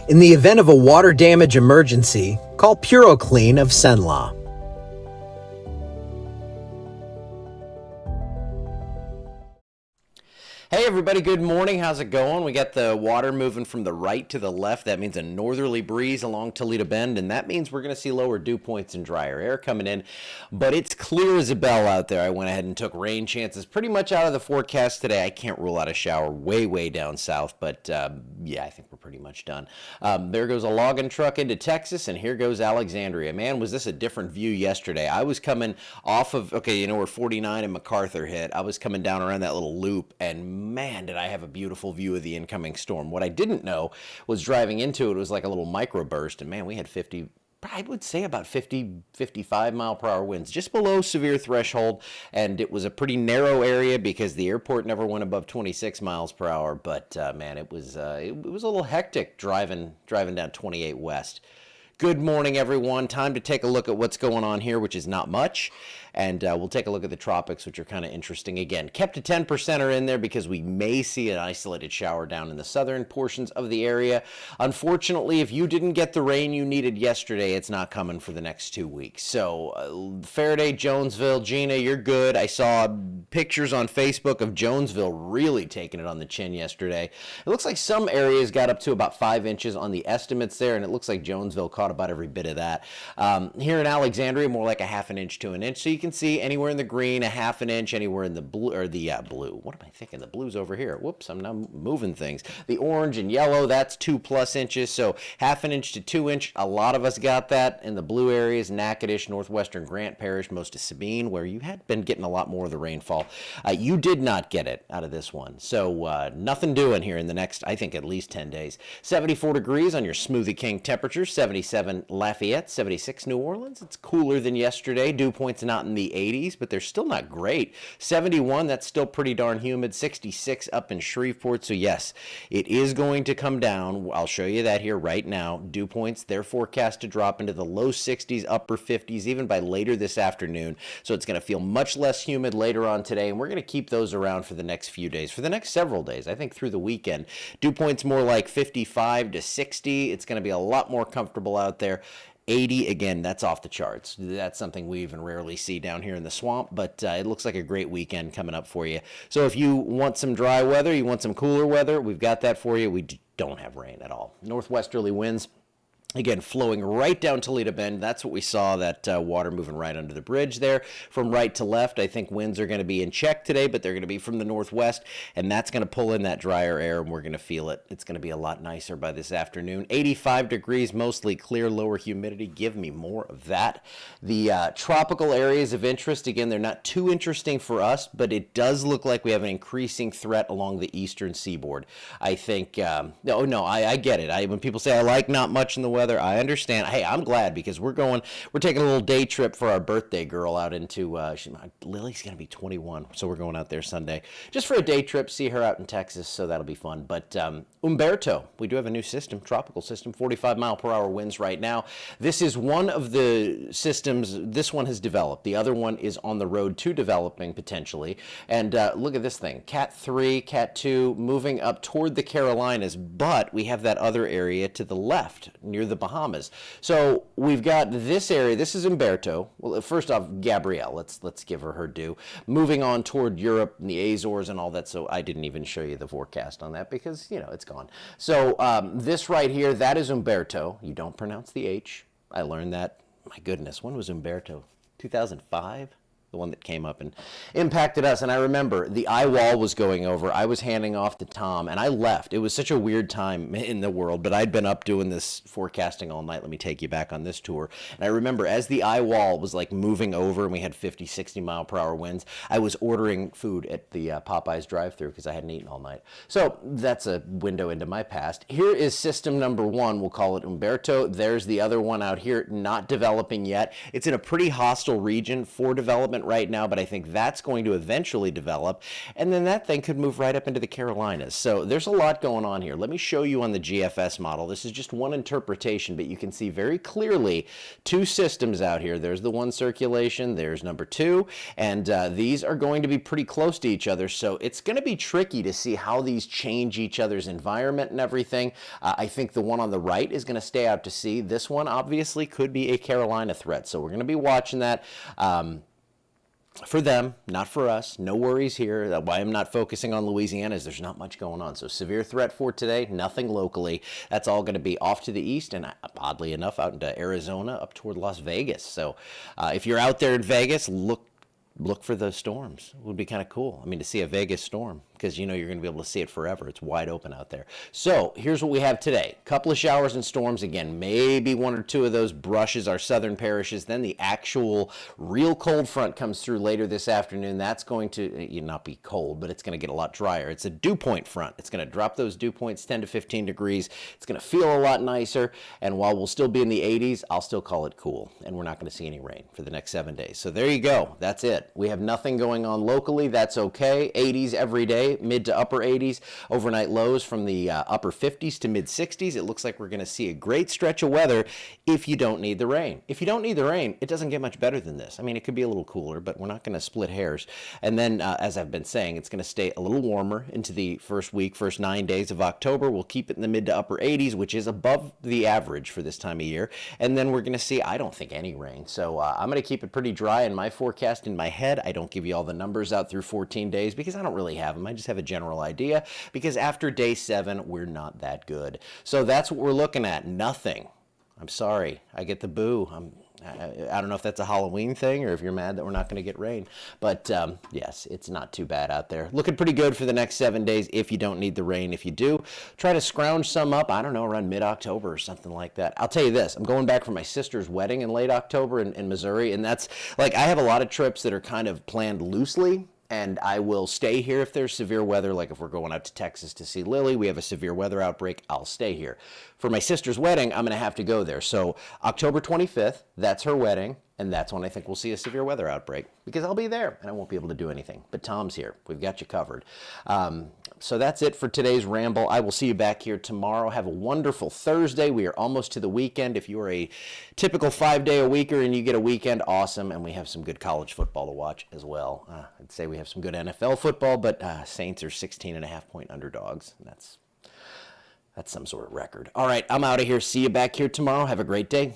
In the event of a water damage emergency, call PuroClean of Cenla. Hey everybody, good morning. How's it going? We got the water moving from the right to the left. That means a northerly breeze along Toledo Bend, and that means we're going to see lower dew points and drier air coming in. But it's clear as a bell out there. I went ahead and took rain chances pretty much out of the forecast today. I can't rule out a shower way down south, but yeah, I think we're pretty much done. There goes a logging truck into Texas, and here goes Alexandria. Man, was this a different view yesterday. I was coming off of, okay, you know where 49 and MacArthur hit. I was coming down around that little loop, and man, did I have a beautiful view of the incoming storm. What I didn't know was driving into it was like a little microburst, and man, we had 50, I would say about 50, 55 mile per hour winds, just below severe threshold, and it was a pretty narrow area because the airport never went above 26 miles per hour, but man, it was a little hectic driving down 28 West. Good morning, everyone. Time to take a look at what's going on here, which is not much. And we'll take a look at the tropics, which are kind of interesting. Again, kept a 10%er in there because we may see an isolated shower down in the southern portions of the area. Unfortunately, if you didn't get the rain you needed yesterday, it's not coming for the next 2 weeks. So Faraday, Jonesville, Gina, you're good. I saw pictures on Facebook of Jonesville really taking it on the chin yesterday. It looks like some areas got up to about 5 inches on the estimates there, and it looks like Jonesville caught about every bit of that. Here in Alexandria, more like a half an inch to an inch. So you can see anywhere in the green, a half an inch, anywhere in the blue, or the blue. What am I thinking? The blue's over here. Whoops, I'm now moving things. The orange and yellow, that's 2+ inches. So half an inch to 2 inch. A lot of us got that in the blue areas, Natchitoches, northwestern Grant Parish, most of Sabine, where you had been getting a lot more of the rainfall. You did not get it out of this one. So nothing doing here in the next, I think, at least 10 days. 74 degrees on your Smoothie King temperatures, 77 Lafayette, 76 New Orleans. It's cooler than yesterday. Dew points not in the 80s, but they're still not great. 71, that's still pretty darn humid. 66 up in Shreveport. So yes, it is going to come down. I'll show you that here right now. Dew points, they're forecast to drop into the low 60s, upper 50s, even by later this afternoon. So it's going to feel much less humid later on today, and we're going to keep those around for the next few days, for the next several days, I think through the weekend. Dew points more like 55 to 60. It's going to be a lot more comfortable out there. 80, again, that's off the charts. That's something we even rarely see down here in the swamp, but it looks like a great weekend coming up for you. So if you want some dry weather, you want some cooler weather, we've got that for you. We don't have rain at all. Northwesterly winds, again, flowing right down Toledo Bend. That's what we saw, that water moving right under the bridge there. From right to left, I think winds are going to be in check today, but they're going to be from the northwest, and that's going to pull in that drier air, and we're going to feel it. It's going to be a lot nicer by this afternoon. 85 degrees, mostly clear, lower humidity. Give me more of that. The tropical areas of interest, again, they're not too interesting for us, but it does look like we have an increasing threat along the eastern seaboard. I think, I get it. When people say I like not much in the weather, I understand. Hey, I'm glad because we're taking a little day trip for our birthday girl out into, Lily's going to be 21, so we're going out there Sunday just for a day trip, see her out in Texas, so that'll be fun. But Umberto, we do have a new system, tropical system, 45 mile per hour winds right now. This is one of the systems, this one has developed. The other one is on the road to developing potentially. And look at this thing, Cat 3, Cat 2, moving up toward the Carolinas, but we have that other area to the left near the Bahamas. So we've got this area. This is Umberto. Well, first off, Gabrielle. Let's give her due. Moving on toward Europe and the Azores and all that. So I didn't even show you the forecast on that because, you know, it's gone. So this right here, that is Umberto. You don't pronounce the H. I learned that. My goodness, when was Umberto? 2005? The one that came up and impacted us. And I remember the eye wall was going over. I was handing off to Tom, and I left. It was such a weird time in the world, but I'd been up doing this forecasting all night. Let me take you back on this tour. And I remember as the eye wall was like moving over and we had 50, 60 mile per hour winds, I was ordering food at the Popeyes drive-thru because I hadn't eaten all night. So that's a window into my past. Here is system number one. We'll call it Umberto. There's the other one out here, not developing yet. It's in a pretty hostile region for development. development right now, but I think that's going to eventually develop. And then that thing could move right up into the Carolinas. So there's a lot going on here. Let me show you on the GFS model. This is just one interpretation, but you can see very clearly two systems out here. There's the one circulation, there's number two, and these are going to be pretty close to each other. So it's going to be tricky to see how these change each other's environment and everything. I think the one on the right is going to stay out to sea. This one obviously could be a Carolina threat. So we're going to be watching that. For them, not for us. No worries here. Why I'm not focusing on Louisiana is there's not much going on. So severe threat for today, nothing locally. That's all going to be off to the east and oddly enough out into Arizona up toward Las Vegas. So if you're out there in Vegas, look for those storms. It would be kind of cool. I mean, to see a Vegas storm, because you know you're going to be able to see it forever. It's wide open out there. So here's what we have today. Couple of showers and storms. Again, maybe one or two of those brushes our southern parishes. Then the actual real cold front comes through later this afternoon. That's going to not be cold, but it's going to get a lot drier. It's a dew point front. It's going to drop those dew points 10 to 15 degrees. It's going to feel a lot nicer. And while we'll still be in the 80s, I'll still call it cool. And we're not going to see any rain for the next 7 days. So there you go. That's it. We have nothing going on locally. That's okay. 80s every day. Mid to upper 80s, overnight lows from the upper 50s to mid 60s. It looks like we're going to see a great stretch of weather if you don't need the rain. If you don't need the rain, it doesn't get much better than this. I mean, it could be a little cooler, but we're not going to split hairs. And then, as I've been saying, it's going to stay a little warmer into the first 9 days of October. We'll keep it in the mid to upper 80s, which is above the average for this time of year. And then we're going to see, I don't think, any rain. So I'm going to keep it pretty dry in my forecast in my head. I don't give you all the numbers out through 14 days because I don't really have them. I just have a general idea because after day 7, we're not that good. So that's what we're looking at. Nothing. I'm sorry. I get the boo. I don't know if that's a Halloween thing or if you're mad that we're not going to get rain. But yes, it's not too bad out there. Looking pretty good for the next 7 days if you don't need the rain. If you do, try to scrounge some up, I don't know, around mid-October or something like that. I'll tell you this. I'm going back for my sister's wedding in late October in Missouri. And that's like I have a lot of trips that are kind of planned loosely. And I will stay here if there's severe weather, like if we're going out to Texas to see Lily, we have a severe weather outbreak, I'll stay here. For my sister's wedding, I'm going to have to go there. So October 25th, that's her wedding, and that's when I think we'll see a severe weather outbreak because I'll be there and I won't be able to do anything. But Tom's here. We've got you covered. So that's it for today's ramble. I will see you back here tomorrow. Have a wonderful Thursday. We are almost to the weekend. If you are a typical 5-day-a-weeker and you get a weekend, awesome. And we have some good college football to watch as well. I'd say we have some good NFL football, but Saints are 16.5-point underdogs. That's some sort of record. All right, I'm out of here. See you back here tomorrow. Have a great day.